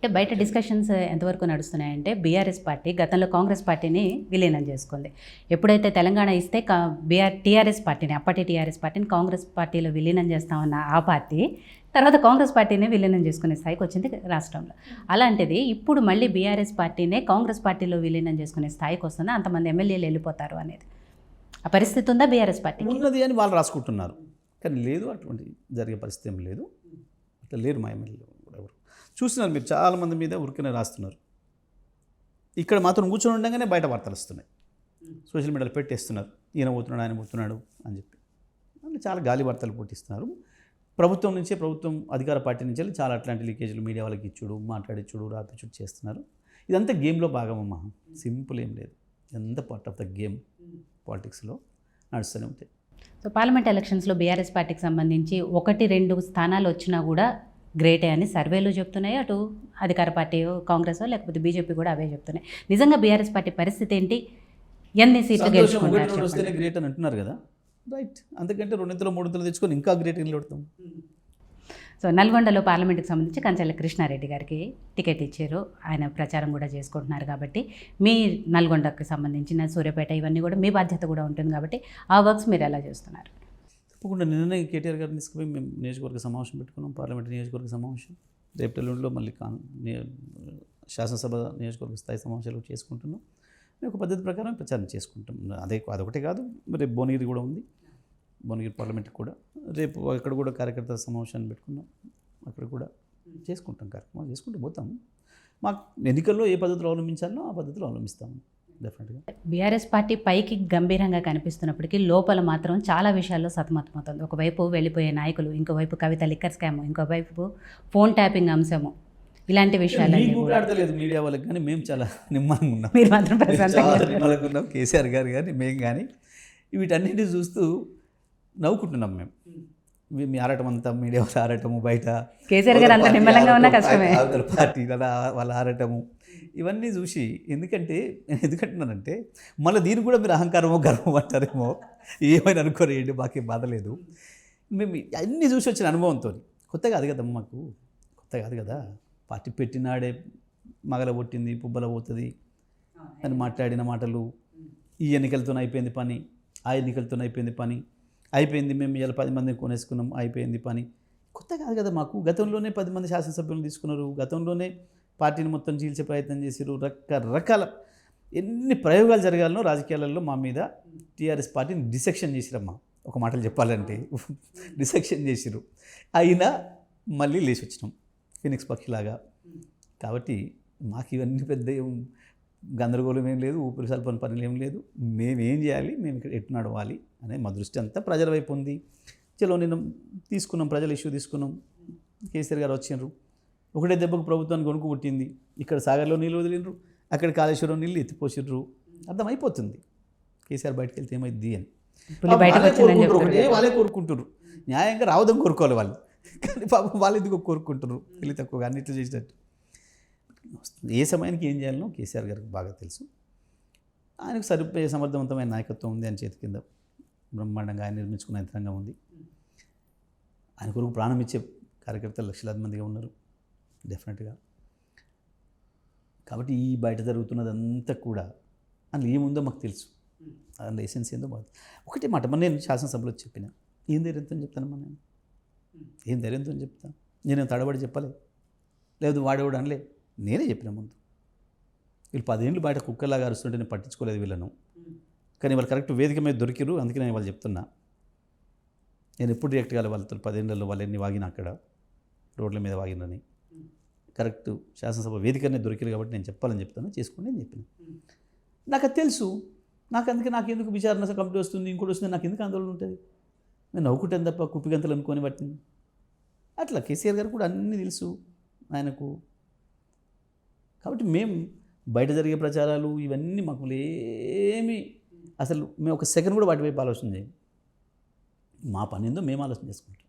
అంటే బయట డిస్కషన్స్ ఎంతవరకు నడుస్తున్నాయంటే బీఆర్ఎస్ పార్టీ గతంలో కాంగ్రెస్ పార్టీని విలీనం చేసుకుంది. ఎప్పుడైతే తెలంగాణ ఇస్తే టీఆర్ఎస్ పార్టీని, అప్పటి టీఆర్ఎస్ పార్టీని కాంగ్రెస్ పార్టీలో విలీనం చేస్తామన్న ఆ పార్టీ తర్వాత కాంగ్రెస్ పార్టీని విలీనం చేసుకునే స్థాయికి వచ్చింది రాష్ట్రంలో. అలాంటిది ఇప్పుడు మళ్ళీ బీఆర్ఎస్ పార్టీనే కాంగ్రెస్ పార్టీలో విలీనం చేసుకునే స్థాయికి వస్తుంది, అంతమంది ఎమ్మెల్యేలు వెళ్ళిపోతారు అనేది ఆ పరిస్థితి ఉందా బీఆర్ఎస్ పార్టీ ఉన్నది అని వాళ్ళు రాసుకుంటున్నారు. కానీ లేదు, అటువంటి జరిగే పరిస్థితి ఏం లేదు. అట్లా లేరు మా ఎమ్మెల్యేలు కూడా ఎవరు. చూస్తున్నారు మీరు, చాలామంది మీద ఉరికనే రాస్తున్నారు. ఇక్కడ మాత్రం కూర్చొని ఉండగానే బయట వార్తలు వస్తున్నాయి, సోషల్ మీడియాలో పెట్టేస్తున్నారు, ఈయన పోతున్నాడు ఆయన పోతున్నాడు అని చెప్పి. అంటే చాలా గాలి వార్తలు పుట్టిస్తున్నారు. ప్రభుత్వం అధికార పార్టీ నుంచి వెళ్ళి చాలా అట్లాంటి లీకేజీలు మీడియా వాళ్ళకి ఇచ్చుడు, మాట్లాడిచ్చుడు, రాపిచ్చుడు చేస్తున్నారు. ఇదంతా గేమ్లో భాగమమ్మా, సింపుల్ ఏం లేదు. ఎంత పార్ట్ ఆఫ్ ద గేమ్ పాలిటిక్స్లో నడుస్తూనే ఉంటాయి. సో పార్లమెంట్ ఎలక్షన్స్లో బీఆర్ఎస్ పార్టీకి సంబంధించి 1-2 స్థానాలు వచ్చినా కూడా గ్రేటే అని సర్వేలు చెప్తున్నాయి. అటు అధికార పార్టీ కాంగ్రెస్ లేకపోతే బీజేపీ కూడా అవే చెప్తున్నాయి. నిజంగా బీఆర్ఎస్ పార్టీ పరిస్థితి ఏంటి? ఎన్ని సీట్లు గెలుచుకుంటారు? వస్తేనే గ్రేట్ అని అంటున్నారు కదా, రైట్. అంతకంటే 2-3 తెచ్చుకొని ఇంకా గ్రేట్ నిలబడతాం. సో నల్గొండలో పార్లమెంట్కి సంబంధించి కంచెల కృష్ణారెడ్డి గారికి టికెట్ ఇచ్చారు, ఆయన ప్రచారం కూడా చేసుకుంటున్నారు. కాబట్టి మీ నల్గొండకి సంబంధించిన సూర్యాపేట ఇవన్నీ కూడా మీ బాధ్యత కూడా ఉంటుంది. కాబట్టి ఆ వర్క్స్ మీరు ఎలా చేస్తున్నారు? తప్పకుండా నిన్ననే కేటీఆర్ గారిని తీసుకుపోయి మేము నియోజకవర్గ సమావేశం పెట్టుకున్నాం, పార్లమెంట్ నియోజకవర్గ సమావేశం. రేపు ఎల్లుండిలో మళ్ళీ శాసనసభ నియోజకవర్గ స్థాయి సమావేశాలు చేసుకుంటున్నాం. మేము ఒక పద్ధతి ప్రకారం ప్రచారం చేసుకుంటాం. అదొకటే కాదు, రేపు భువనగిరి కూడా ఉంది, భువనగిరి పార్లమెంట్కి కూడా రేపు అక్కడ కూడా కార్యకర్తల సమావేశాన్ని పెట్టుకున్నాం, అక్కడ కూడా చేసుకుంటాం, కార్యక్రమాలు చేసుకుంటూ పోతాం. మాకు ఎన్నికల్లో ఏ పద్ధతిలో అవలంబించాలో ఆ పద్ధతిలో అవలంబిస్తాము డెఫినెట్గా. బీఆర్ఎస్ పార్టీ పైకి గంభీరంగా కనిపిస్తున్నప్పటికీ లోపల మాత్రం చాలా విషయాల్లో సతమతమవుతుంది. ఒకవైపు వెళ్ళిపోయే నాయకులు, ఇంకోవైపు కవిత లిక్కర్ స్కామ్, ఇంకోవైపు ఫోన్ ట్యాపింగ్ అంశము, ఇలాంటి విషయాలన్నీ మాట్లాడతలేదు మీడియా వాళ్ళకి. కానీ మేము చాలా నిమ్మలంగా ఉన్నాం, మీరు మాత్రం నిమ్మలంగా ఉన్నాం. కేసీఆర్ గారు కానీ మేము కానీ వీటన్నిటిని చూస్తూ నవ్వుకుంటున్నాం. మీ ఆడటం అంతా మీడియా వాళ్ళ ఆడటము, బయట కేసీఆర్ గారు అంత నిమ్మలంగా ఉన్నా కష్టమే, పార్టీ వాళ్ళ ఆడటము, ఇవన్నీ చూసి ఎందుకంటున్నానంటే మళ్ళీ దీనికి కూడా మీరు అహంకారమో గర్వమో అంటారేమో, ఏమైనా అనుకోరేయండి, మాకేం బాధ లేదు. మేము అన్నీ చూసి వచ్చిన అనుభవంతో, కొత్త కాదు కదా మాకు, కొత్త కాదు కదా. పార్టీ పెట్టినాడే మగల కొట్టింది పుబ్బల పోతుంది అని మాట్లాడిన మాటలు, ఈ ఎన్నికలతో అయిపోయింది పని, ఆ ఎన్నికలతో అయిపోయింది పని, అయిపోయింది మేము ఇలా 10 మందిని కొనేసుకున్నాం, అయిపోయింది పని, కొత్త కాదు కదా మాకు. గతంలోనే 10 మంది శాసనసభ్యులను తీసుకున్నారు, గతంలోనే పార్టీని మొత్తం చీల్చే ప్రయత్నం చేశారు. రకరకాల ఎన్ని ప్రయోగాలు జరగాలనో రాజకీయాలలో మా మీద టీఆర్ఎస్ పార్టీని డిసెక్షన్ చేసిరమ్మా. ఒక మాటలు చెప్పాలంటే డిసెక్షన్ చేసిరు. అయినా మళ్ళీ లేచి వచ్చినాం ఫినిక్స్ పక్షిలాగా. కాబట్టి మాకు ఇవన్నీ పెద్ద గందరగోళం ఏం లేదు, ఊపిరి సల్పని పనులు ఏం లేదు. మేమేం చేయాలి, మేము ఇక్కడ ఎట్టు నడవాలి అనే మా దృష్టి అంతా ప్రజల వైపు ఉంది. చలో నేను తీసుకున్నాం, ప్రజల ఇష్యూ తీసుకున్నాం. కేసీఆర్ గారు వచ్చిండ్రు, ఒకటే దెబ్బకు ప్రభుత్వానికి కొనుక్కు పుట్టింది. ఇక్కడ సాగర్లో నీళ్ళు వదిలిండ్రు, అక్కడ కాళేశ్వరం నీళ్ళు ఎత్తిపోసిర్రు. అర్థమైపోతుంది కేసీఆర్ బయటకు వెళ్తే ఏమైంది అని. వాళ్ళే కోరుకుంటున్నారు, న్యాయంగా రావదని కోరుకోవాలి వాళ్ళు. కానీ పాపం వాళ్ళు ఎందుకు కోరుకుంటున్నారు, తెలివి తక్కువగా అన్నిట్లు చేసినట్టు. ఏ సమయానికి ఏం చేయాలనో కేసీఆర్ గారికి బాగా తెలుసు. ఆయనకు సరిపోయే సమర్థవంతమైన నాయకత్వం ఉంది, ఆయన చేతి కింద బ్రహ్మాండంగా ఆయన నిర్మించుకున్న యంత్రాంగం ఉంది. ఆయన కొరకు ప్రాణం ఇచ్చే కార్యకర్తలు లక్షలాది మందిగా ఉన్నారు డెఫినెట్గా. కాబట్టి ఈ బయట జరుగుతున్నదంతా కూడా అందులో ఏముందో మాకు తెలుసు, అందులో ఎసెన్స్ ఏందో బాగా. ఒకటే మాట మన నేను శాసనసభలో చెప్పిన, ఏం ధైర్యంతో చెప్తానమ్మా, నేను ఏం ధైర్యంతో చెప్తాను, నేను తడబడి చెప్పలే, లేదు వాడేవాడు అనలే, నేనే చెప్పిన ముందు. వీళ్ళు 10 ఏళ్ళు బయట కుక్కలాగా అరుస్తుంటే నేను పట్టించుకోలేదు వీళ్ళను. కానీ వాళ్ళు కరెక్ట్ వేదిక మీద దొరికిరు, అందుకే నేను వాళ్ళు చెప్తున్నా. నేను ఎప్పుడు రియాక్ట్ కాలే వాళ్ళతో. 10 ఏళ్ళలో వాళ్ళు ఎన్ని వాగిన అక్కడ రోడ్ల మీద వాగినని కరెక్ట్ శాసనసభ వేదికనే దొరికిరు కాబట్టి నేను చెప్పాలని చెప్తాను, చేసుకోండి అని చెప్పిన. నాకు అది తెలుసు. అందుకే నాకు ఎందుకు విచారణ కమిటీ వస్తుంది, ఇంకోటి వస్తుంది, నాకు ఎందుకు ఆందోళన ఉంటుంది. నేను నవ్వుకుంటాను తప్ప కుప్పిగంతలు అనుకొని పట్టింది. అట్లా కేసీఆర్ గారు కూడా అన్నీ తెలుసు ఆయనకు. కాబట్టి మేము బయట జరిగే ప్రచారాలు ఇవన్నీ మాకు ఏమి అసలు మేము ఒక సెకండ్ కూడా వాటి వైపు ఆలోచన చేయం. మా పని ఏందో మేము ఆలోచన చేసుకుంటాం.